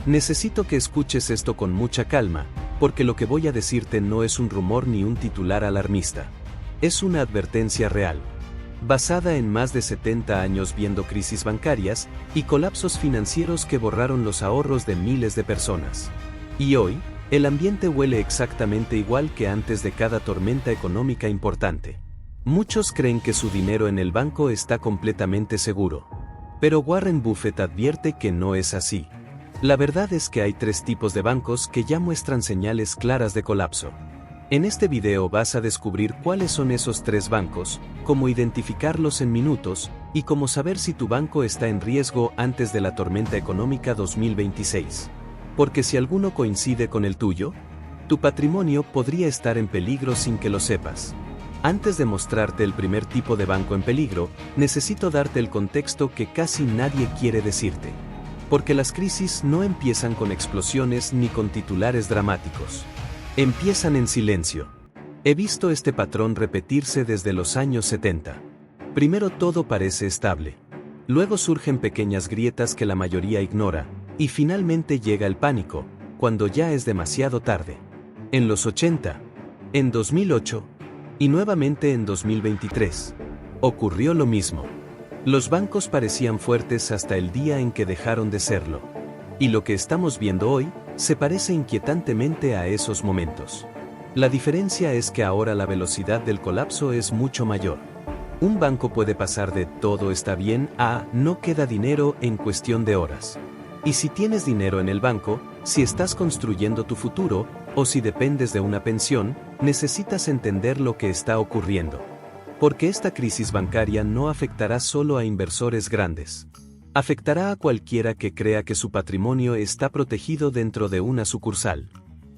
Necesito que escuches esto con mucha calma, porque lo que voy a decirte no es un rumor ni un titular alarmista. Es una advertencia real, basada en más de 70 años viendo crisis bancarias y colapsos financieros que borraron los ahorros de miles de personas. Y hoy, el ambiente huele exactamente igual que antes de cada tormenta económica importante. Muchos creen que su dinero en el banco está completamente seguro. Pero Warren Buffett advierte que no es así. La verdad es que hay 3 tipos de bancos que ya muestran señales claras de colapso. En este video vas a descubrir cuáles son esos 3 bancos, cómo identificarlos en minutos, y cómo saber si tu banco está en riesgo antes de la tormenta económica 2026. Porque si alguno coincide con el tuyo, tu patrimonio podría estar en peligro sin que lo sepas. Antes de mostrarte el primer tipo de banco en peligro, necesito darte el contexto que casi nadie quiere decirte. Porque las crisis no empiezan con explosiones ni con titulares dramáticos. Empiezan en silencio. He visto este patrón repetirse desde los años 70. Primero todo parece estable. Luego surgen pequeñas grietas que la mayoría ignora, y finalmente llega el pánico, cuando ya es demasiado tarde. En los 80, en 2008, y nuevamente en 2023, ocurrió lo mismo. Los bancos parecían fuertes hasta el día en que dejaron de serlo. Y lo que estamos viendo hoy, se parece inquietantemente a esos momentos. La diferencia es que ahora la velocidad del colapso es mucho mayor. Un banco puede pasar de "todo está bien" a "no queda dinero" en cuestión de horas. Y si tienes dinero en el banco, si estás construyendo tu futuro, o si dependes de una pensión, necesitas entender lo que está ocurriendo. Porque esta crisis bancaria no afectará solo a inversores grandes. Afectará a cualquiera que crea que su patrimonio está protegido dentro de una sucursal.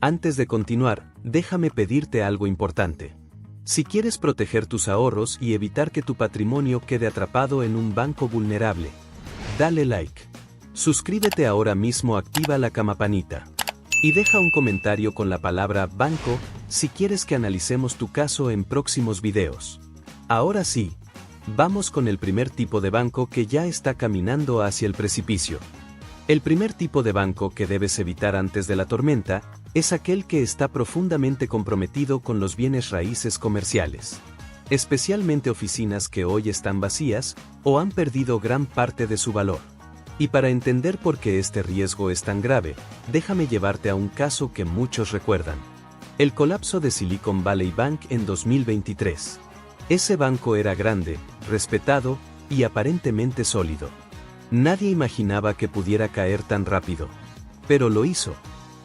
Antes de continuar, déjame pedirte algo importante. Si quieres proteger tus ahorros y evitar que tu patrimonio quede atrapado en un banco vulnerable, dale like. Suscríbete ahora mismo, activa la campanita. Y deja un comentario con la palabra banco si quieres que analicemos tu caso en próximos videos. Ahora sí, vamos con el primer tipo de banco que ya está caminando hacia el precipicio. El primer tipo de banco que debes evitar antes de la tormenta es aquel que está profundamente comprometido con los bienes raíces comerciales. Especialmente oficinas que hoy están vacías o han perdido gran parte de su valor. Y para entender por qué este riesgo es tan grave, déjame llevarte a un caso que muchos recuerdan. El colapso de Silicon Valley Bank en 2023. Ese banco era grande, respetado y aparentemente sólido. Nadie imaginaba que pudiera caer tan rápido. Pero lo hizo.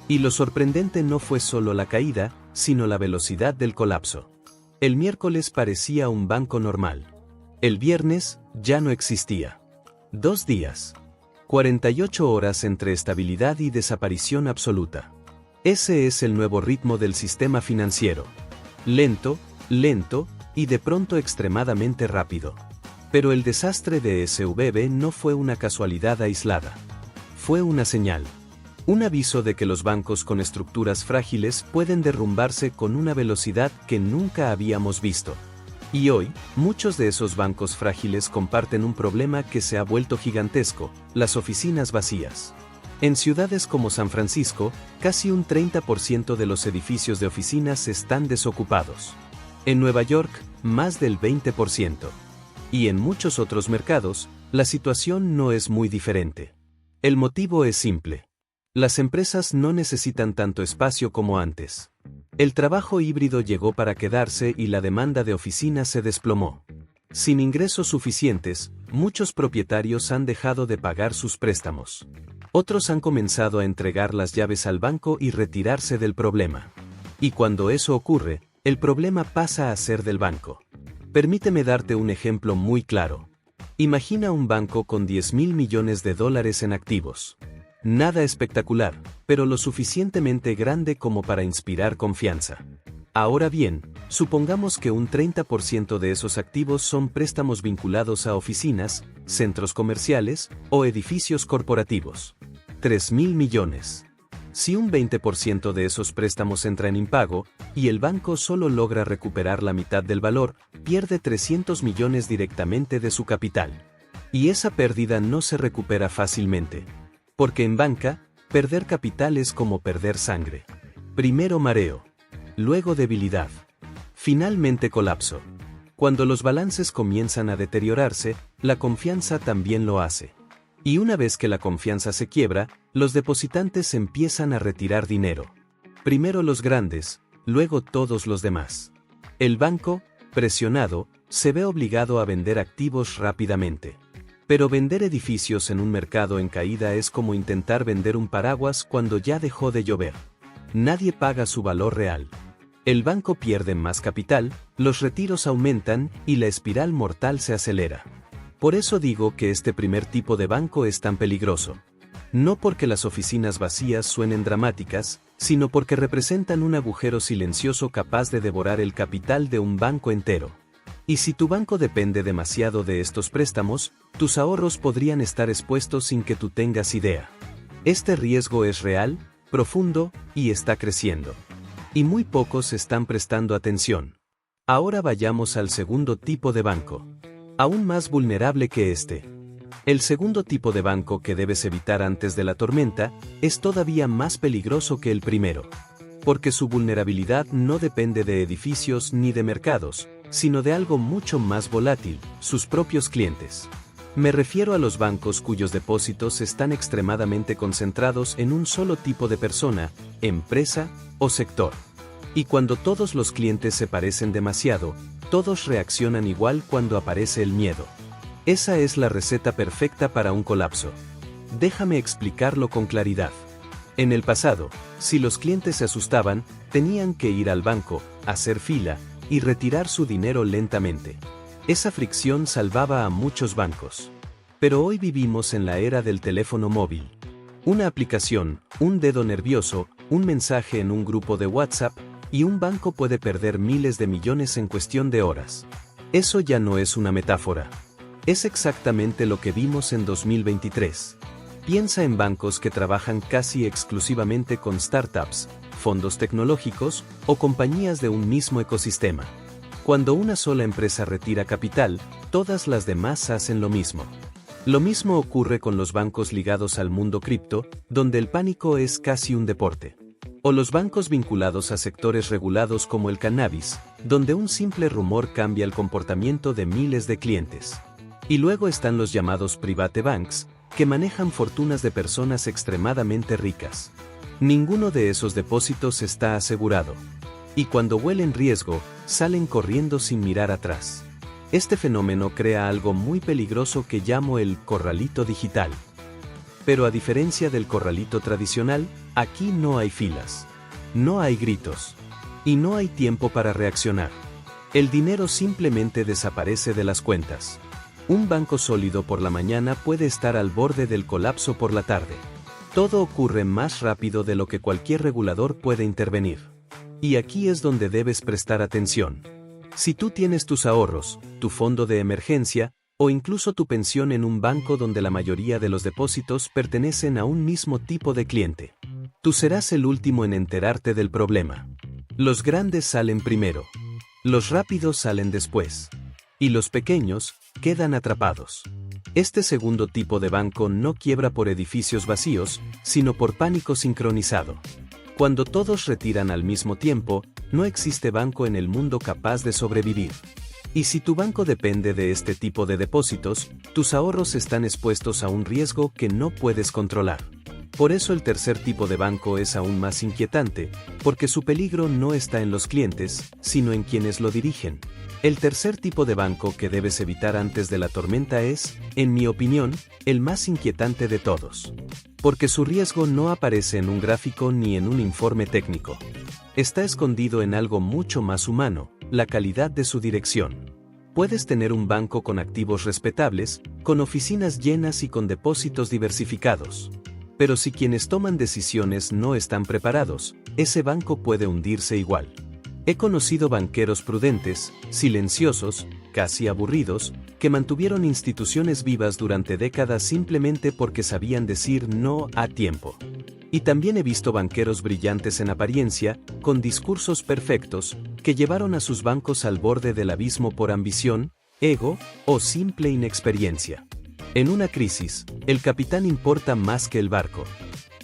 Y lo sorprendente no fue solo la caída, sino la velocidad del colapso. El miércoles parecía un banco normal. El viernes, ya no existía. 2 días. 48 horas entre estabilidad y desaparición absoluta. Ese es el nuevo ritmo del sistema financiero. Lento, lento, y de pronto extremadamente rápido. Pero el desastre de SVB no fue una casualidad aislada. Fue una señal. Un aviso de que los bancos con estructuras frágiles pueden derrumbarse con una velocidad que nunca habíamos visto. Y hoy, muchos de esos bancos frágiles comparten un problema que se ha vuelto gigantesco: las oficinas vacías. En ciudades como San Francisco, casi un 30% de los edificios de oficinas están desocupados. En Nueva York, más del 20%. Y en muchos otros mercados, la situación no es muy diferente. El motivo es simple. Las empresas no necesitan tanto espacio como antes. El trabajo híbrido llegó para quedarse y la demanda de oficinas se desplomó. Sin ingresos suficientes, muchos propietarios han dejado de pagar sus préstamos. Otros han comenzado a entregar las llaves al banco y retirarse del problema. Y cuando eso ocurre, el problema pasa a ser del banco. Permíteme darte un ejemplo muy claro. Imagina un banco con $10,000 millones en activos. Nada espectacular, pero lo suficientemente grande como para inspirar confianza. Ahora bien, supongamos que un 30% de esos activos son préstamos vinculados a oficinas, centros comerciales o edificios corporativos. 3,000 millones. Si un 20% de esos préstamos entra en impago, y el banco solo logra recuperar la mitad del valor, pierde 300 millones directamente de su capital. Y esa pérdida no se recupera fácilmente. Porque en banca, perder capital es como perder sangre. Primero mareo. Luego debilidad. Finalmente colapso. Cuando los balances comienzan a deteriorarse, la confianza también lo hace. Y una vez que la confianza se quiebra, los depositantes empiezan a retirar dinero. Primero los grandes, luego todos los demás. El banco, presionado, se ve obligado a vender activos rápidamente. Pero vender edificios en un mercado en caída es como intentar vender un paraguas cuando ya dejó de llover. Nadie paga su valor real. El banco pierde más capital, los retiros aumentan y la espiral mortal se acelera. Por eso digo que este primer tipo de banco es tan peligroso. No porque las oficinas vacías suenen dramáticas, sino porque representan un agujero silencioso capaz de devorar el capital de un banco entero. Y si tu banco depende demasiado de estos préstamos, tus ahorros podrían estar expuestos sin que tú tengas idea. Este riesgo es real, profundo, y está creciendo. Y muy pocos están prestando atención. Ahora vayamos al segundo tipo de banco. Aún más vulnerable que este. El segundo tipo de banco que debes evitar antes de la tormenta es todavía más peligroso que el primero. Porque su vulnerabilidad no depende de edificios ni de mercados, sino de algo mucho más volátil, sus propios clientes. Me refiero a los bancos cuyos depósitos están extremadamente concentrados en un solo tipo de persona, empresa o sector. Y cuando todos los clientes se parecen demasiado, todos reaccionan igual cuando aparece el miedo. Esa es la receta perfecta para un colapso. Déjame explicarlo con claridad. En el pasado, si los clientes se asustaban, tenían que ir al banco, hacer fila, y retirar su dinero lentamente. Esa fricción salvaba a muchos bancos. Pero hoy vivimos en la era del teléfono móvil. Una aplicación, un dedo nervioso, un mensaje en un grupo de WhatsApp, y un banco puede perder miles de millones en cuestión de horas. Eso ya no es una metáfora. Es exactamente lo que vimos en 2023. Piensa en bancos que trabajan casi exclusivamente con startups, fondos tecnológicos o compañías de un mismo ecosistema. Cuando una sola empresa retira capital, todas las demás hacen lo mismo. Lo mismo ocurre con los bancos ligados al mundo cripto, donde el pánico es casi un deporte. O los bancos vinculados a sectores regulados como el cannabis, donde un simple rumor cambia el comportamiento de miles de clientes. Y luego están los llamados private banks, que manejan fortunas de personas extremadamente ricas. Ninguno de esos depósitos está asegurado. Y cuando huelen riesgo, salen corriendo sin mirar atrás. Este fenómeno crea algo muy peligroso que llamo el corralito digital. Pero a diferencia del corralito tradicional, aquí no hay filas. No hay gritos. Y no hay tiempo para reaccionar. El dinero simplemente desaparece de las cuentas. Un banco sólido por la mañana puede estar al borde del colapso por la tarde. Todo ocurre más rápido de lo que cualquier regulador puede intervenir. Y aquí es donde debes prestar atención. Si tú tienes tus ahorros, tu fondo de emergencia, o incluso tu pensión en un banco donde la mayoría de los depósitos pertenecen a un mismo tipo de cliente, tú serás el último en enterarte del problema. Los grandes salen primero. Los rápidos salen después. Y los pequeños quedan atrapados. Este segundo tipo de banco no quiebra por edificios vacíos, sino por pánico sincronizado. Cuando todos retiran al mismo tiempo, no existe banco en el mundo capaz de sobrevivir. Y si tu banco depende de este tipo de depósitos, tus ahorros están expuestos a un riesgo que no puedes controlar. Por eso el tercer tipo de banco es aún más inquietante, porque su peligro no está en los clientes, sino en quienes lo dirigen. El tercer tipo de banco que debes evitar antes de la tormenta es, en mi opinión, el más inquietante de todos. Porque su riesgo no aparece en un gráfico ni en un informe técnico. Está escondido en algo mucho más humano, la calidad de su dirección. Puedes tener un banco con activos respetables, con oficinas llenas y con depósitos diversificados. Pero si quienes toman decisiones no están preparados, ese banco puede hundirse igual. He conocido banqueros prudentes, silenciosos, casi aburridos, que mantuvieron instituciones vivas durante décadas simplemente porque sabían decir no a tiempo. Y también he visto banqueros brillantes en apariencia, con discursos perfectos, que llevaron a sus bancos al borde del abismo por ambición, ego o simple inexperiencia. En una crisis, el capitán importa más que el barco.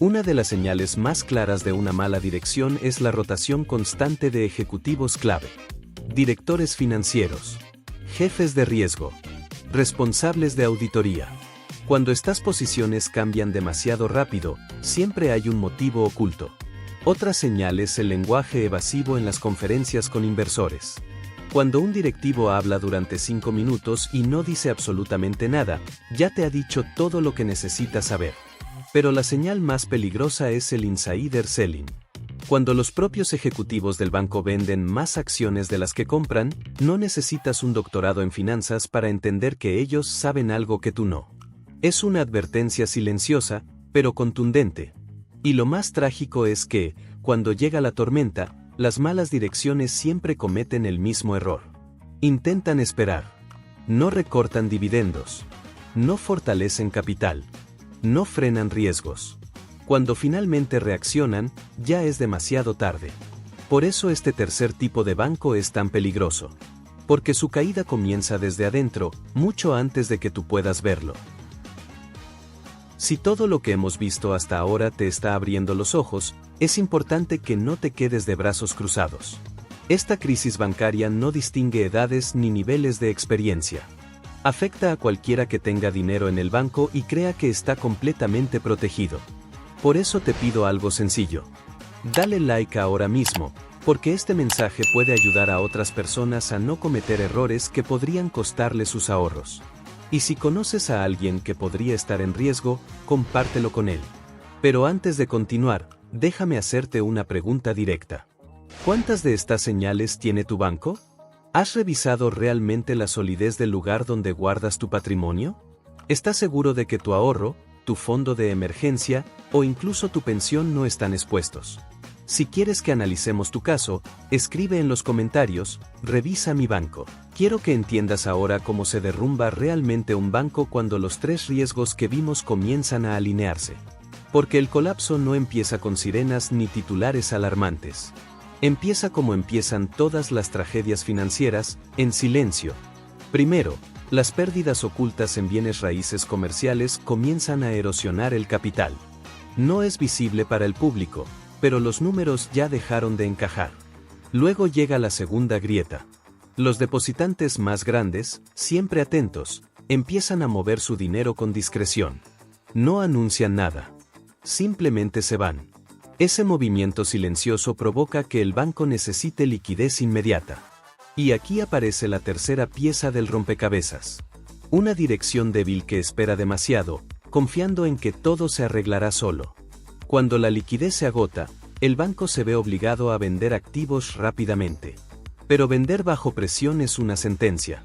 Una de las señales más claras de una mala dirección es la rotación constante de ejecutivos clave. Directores financieros, jefes de riesgo, responsables de auditoría. Cuando estas posiciones cambian demasiado rápido, siempre hay un motivo oculto. Otra señal es el lenguaje evasivo en las conferencias con inversores. Cuando un directivo habla durante 5 minutos y no dice absolutamente nada, ya te ha dicho todo lo que necesitas saber. Pero la señal más peligrosa es el insider selling. Cuando los propios ejecutivos del banco venden más acciones de las que compran, no necesitas un doctorado en finanzas para entender que ellos saben algo que tú no. Es una advertencia silenciosa, pero contundente. Y lo más trágico es que, cuando llega la tormenta, las malas direcciones siempre cometen el mismo error. Intentan esperar. No recortan dividendos. No fortalecen capital. No frenan riesgos. Cuando finalmente reaccionan, ya es demasiado tarde. Por eso este tercer tipo de banco es tan peligroso. Porque su caída comienza desde adentro, mucho antes de que tú puedas verlo. Si todo lo que hemos visto hasta ahora te está abriendo los ojos, es importante que no te quedes de brazos cruzados. Esta crisis bancaria no distingue edades ni niveles de experiencia. Afecta a cualquiera que tenga dinero en el banco y crea que está completamente protegido. Por eso te pido algo sencillo. Dale like ahora mismo, porque este mensaje puede ayudar a otras personas a no cometer errores que podrían costarle sus ahorros. Y si conoces a alguien que podría estar en riesgo, compártelo con él. Pero antes de continuar, déjame hacerte una pregunta directa. ¿Cuántas de estas señales tiene tu banco? ¿Has revisado realmente la solidez del lugar donde guardas tu patrimonio? ¿Estás seguro de que tu ahorro, tu fondo de emergencia o incluso tu pensión no están expuestos? Si quieres que analicemos tu caso, escribe en los comentarios, revisa mi banco. Quiero que entiendas ahora cómo se derrumba realmente un banco cuando los 3 riesgos que vimos comienzan a alinearse. Porque el colapso no empieza con sirenas ni titulares alarmantes. Empieza como empiezan todas las tragedias financieras, en silencio. Primero, las pérdidas ocultas en bienes raíces comerciales comienzan a erosionar el capital. No es visible para el público, pero los números ya dejaron de encajar. Luego llega la segunda grieta. Los depositantes más grandes, siempre atentos, empiezan a mover su dinero con discreción. No anuncian nada. Simplemente se van. Ese movimiento silencioso provoca que el banco necesite liquidez inmediata. Y aquí aparece la tercera pieza del rompecabezas. Una dirección débil que espera demasiado, confiando en que todo se arreglará solo. Cuando la liquidez se agota, el banco se ve obligado a vender activos rápidamente. Pero vender bajo presión es una sentencia.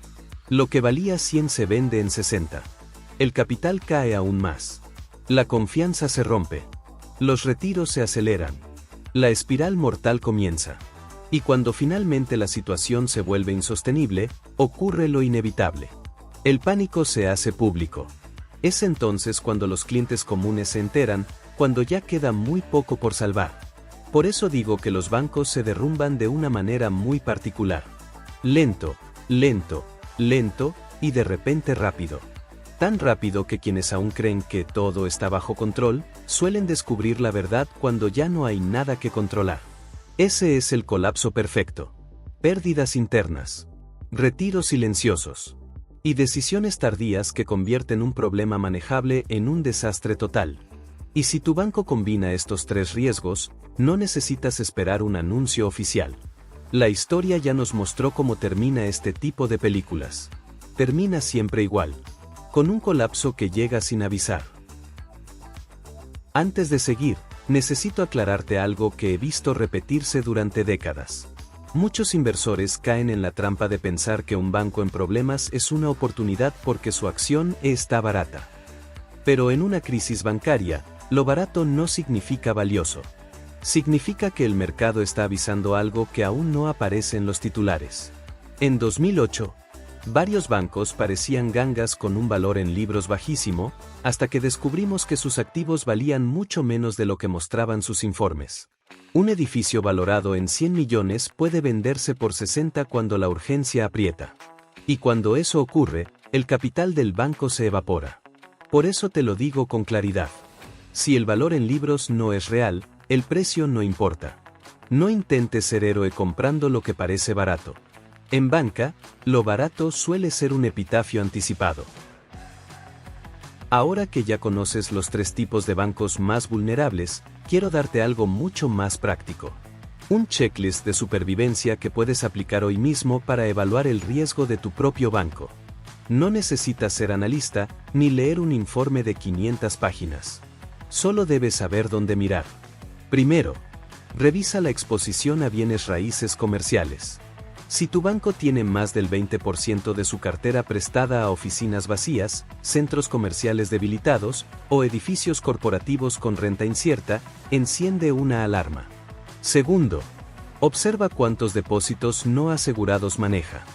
Lo que valía 100 se vende en 60. El capital cae aún más. La confianza se rompe. Los retiros se aceleran. La espiral mortal comienza. Y cuando finalmente la situación se vuelve insostenible, ocurre lo inevitable. El pánico se hace público. Es entonces cuando los clientes comunes se enteran, cuando ya queda muy poco por salvar. Por eso digo que los bancos se derrumban de una manera muy particular. Lento, lento, lento, y de repente rápido. Tan rápido que quienes aún creen que todo está bajo control, suelen descubrir la verdad cuando ya no hay nada que controlar. Ese es el colapso perfecto. Pérdidas internas, retiros silenciosos y decisiones tardías que convierten un problema manejable en un desastre total. Y si tu banco combina estos 3 riesgos, no necesitas esperar un anuncio oficial. La historia ya nos mostró cómo termina este tipo de películas. Termina siempre igual. Con un colapso que llega sin avisar. Antes de seguir, necesito aclararte algo que he visto repetirse durante décadas. Muchos inversores caen en la trampa de pensar que un banco en problemas es una oportunidad porque su acción está barata. Pero en una crisis bancaria, lo barato no significa valioso. Significa que el mercado está avisando algo que aún no aparece en los titulares. En 2008, varios bancos parecían gangas con un valor en libros bajísimo, hasta que descubrimos que sus activos valían mucho menos de lo que mostraban sus informes. Un edificio valorado en 100 millones puede venderse por 60 cuando la urgencia aprieta. Y cuando eso ocurre, el capital del banco se evapora. Por eso te lo digo con claridad. Si el valor en libros no es real, el precio no importa. No intentes ser héroe comprando lo que parece barato. En banca, lo barato suele ser un epitafio anticipado. Ahora que ya conoces los 3 tipos de bancos más vulnerables, quiero darte algo mucho más práctico. Un checklist de supervivencia que puedes aplicar hoy mismo para evaluar el riesgo de tu propio banco. No necesitas ser analista, ni leer un informe de 500 páginas. Solo debes saber dónde mirar. Primero, revisa la exposición a bienes raíces comerciales. Si tu banco tiene más del 20% de su cartera prestada a oficinas vacías, centros comerciales debilitados o edificios corporativos con renta incierta, enciende una alarma. Segundo, observa cuántos depósitos no asegurados maneja.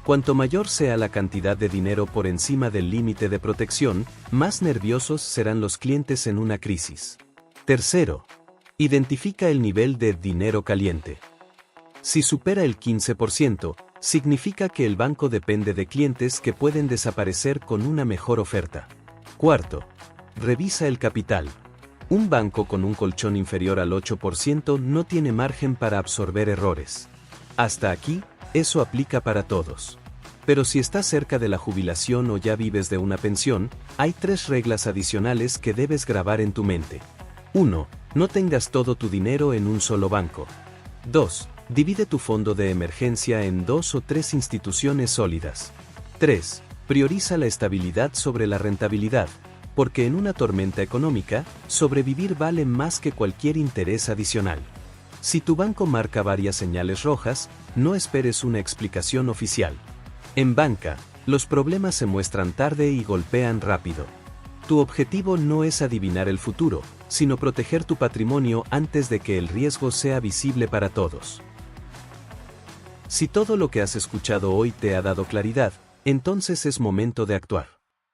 Cuanto mayor sea la cantidad de dinero por encima del límite de protección, más nerviosos serán los clientes en una crisis. Tercero, identifica el nivel de dinero caliente. Si supera el 15%, significa que el banco depende de clientes que pueden desaparecer con una mejor oferta. Cuarto, revisa el capital. Un banco con un colchón inferior al 8% no tiene margen para absorber errores. Hasta aquí, eso aplica para todos. Pero si estás cerca de la jubilación o ya vives de una pensión, hay 3 reglas adicionales que debes grabar en tu mente. 1. No tengas todo tu dinero en un solo banco. 2. Divide tu fondo de emergencia en 2 o 3 instituciones sólidas. 3. Prioriza la estabilidad sobre la rentabilidad, porque en una tormenta económica, sobrevivir vale más que cualquier interés adicional. Si tu banco marca varias señales rojas, no esperes una explicación oficial. En banca, los problemas se muestran tarde y golpean rápido. Tu objetivo no es adivinar el futuro, sino proteger tu patrimonio antes de que el riesgo sea visible para todos. Si todo lo que has escuchado hoy te ha dado claridad, entonces es momento de actuar.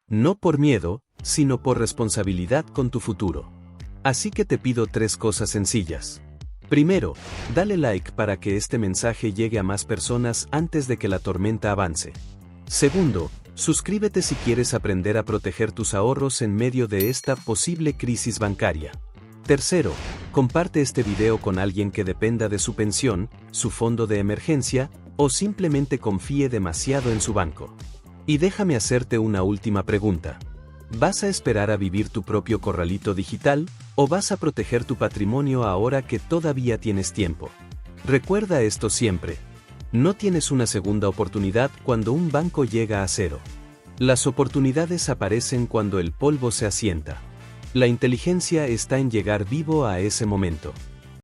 No por miedo, sino por responsabilidad con tu futuro. Así que te pido 3 cosas sencillas. Primero, dale like para que este mensaje llegue a más personas antes de que la tormenta avance. Segundo, suscríbete si quieres aprender a proteger tus ahorros en medio de esta posible crisis bancaria. Tercero, comparte este video con alguien que dependa de su pensión, su fondo de emergencia, o simplemente confíe demasiado en su banco. Y déjame hacerte una última pregunta. ¿Vas a esperar a vivir tu propio corralito digital, o vas a proteger tu patrimonio ahora que todavía tienes tiempo? Recuerda esto siempre. No tienes una segunda oportunidad cuando un banco llega a cero. Las oportunidades aparecen cuando el polvo se asienta. La inteligencia está en llegar vivo a ese momento.